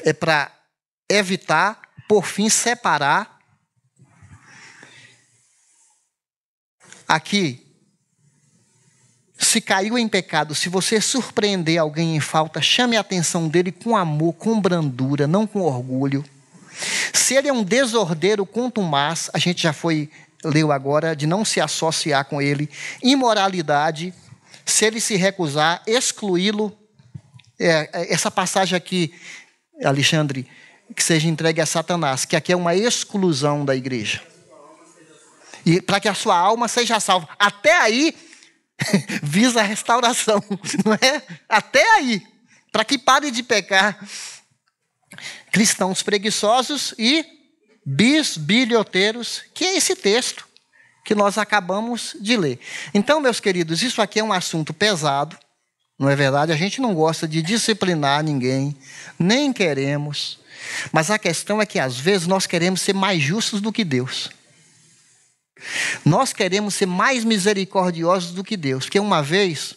é para evitar, por fim, separar. Aqui, se caiu em pecado, se você surpreender alguém em falta, chame a atenção dele com amor, com brandura, não com orgulho. Se ele é um desordeiro contumaz, a gente já leu agora, de não se associar com ele. Imoralidade, se ele se recusar, excluí-lo. Essa passagem aqui, Alexandre, que seja entregue a Satanás, que aqui é uma exclusão da igreja. E para que a sua alma seja salva. Até aí, visa a restauração, não é? Até aí, para que pare de pecar. Cristãos preguiçosos e bisbilhoteiros, que é esse texto que nós acabamos de ler. Então, meus queridos, isso aqui é um assunto pesado, não é verdade? A gente não gosta de disciplinar ninguém, nem queremos. Mas a questão é que, às vezes, nós queremos ser mais justos do que Deus. Nós queremos ser mais misericordiosos do que Deus. Porque uma vez,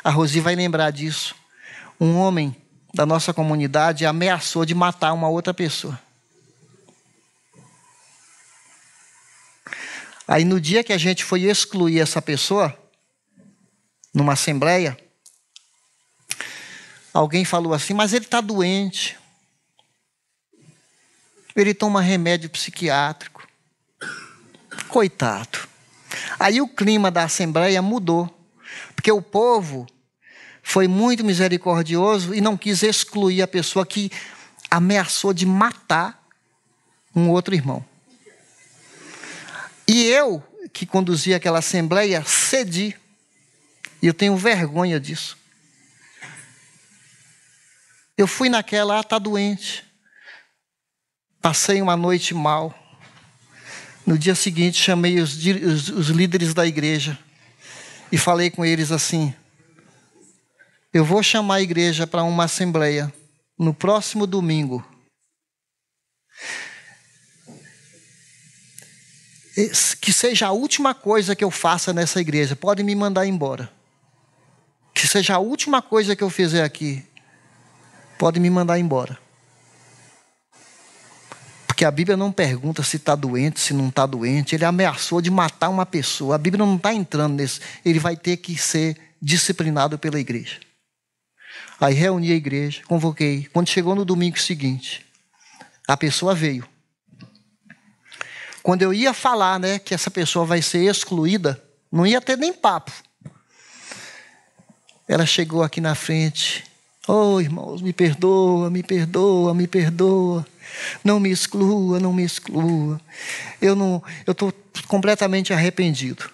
a Rosi vai lembrar disso, um homem da nossa comunidade ameaçou de matar uma outra pessoa. Aí no dia que a gente foi excluir essa pessoa, numa assembleia, alguém falou assim, mas ele está doente. Ele toma remédio psiquiátrico. Coitado. Aí o clima da assembleia mudou, porque o povo foi muito misericordioso e não quis excluir a pessoa que ameaçou de matar um outro irmão. E eu, que conduzia aquela assembleia, cedi. E eu tenho vergonha disso. Eu fui naquela, está doente. Passei uma noite mal. No dia seguinte, chamei os líderes da igreja e falei com eles assim, eu vou chamar a igreja para uma assembleia no próximo domingo. Que seja a última coisa que eu faça nessa igreja. Pode me mandar embora. Que seja a última coisa que eu fizer aqui. Pode me mandar embora. Porque a Bíblia não pergunta se está doente, se não está doente. Ele ameaçou de matar uma pessoa. A Bíblia não está entrando nisso. Ele vai ter que ser disciplinado pela igreja. Aí reuni a igreja, convoquei. Quando chegou no domingo seguinte, a pessoa veio. Quando eu ia falar, que essa pessoa vai ser excluída, não ia ter nem papo. Ela chegou aqui na frente. Irmãos, me perdoa, me perdoa, me perdoa. Não me exclua, não me exclua. Eu estou completamente arrependido.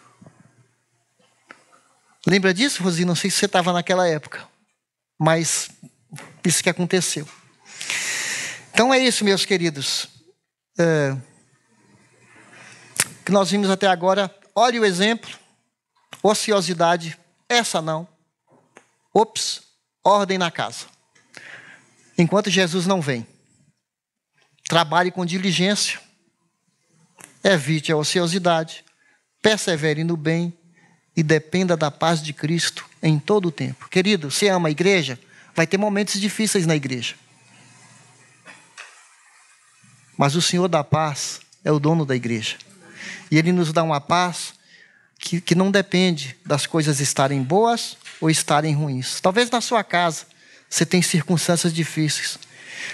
Lembra disso, Rosi? Não sei se você estava naquela época. Mas isso que aconteceu. Então é isso, meus queridos. Que nós vimos até agora. Olhe o exemplo. Ociosidade. Essa não. Ordem na casa. Enquanto Jesus não vem. Trabalhe com diligência. Evite a ociosidade. Persevere no bem. e dependa da paz de Cristo em todo o tempo. Querido, você ama a igreja? Vai ter momentos difíceis na igreja. Mas o Senhor da paz é o dono da igreja. E Ele nos dá uma paz que não depende das coisas estarem boas ou estarem ruins. Talvez na sua casa você tenha circunstâncias difíceis.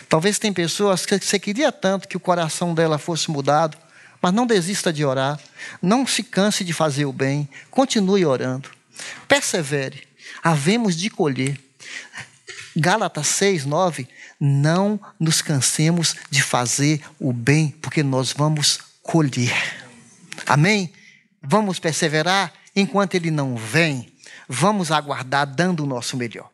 Talvez tem pessoas que você queria tanto que o coração dela fosse mudado, mas não desista de orar. Não se canse de fazer o bem. Continue orando. Persevere. Havemos de colher. Gálatas 6:9. Não nos cansemos de fazer o bem, porque nós vamos colher. Amém? Vamos perseverar enquanto Ele não vem. Vamos aguardar dando o nosso melhor.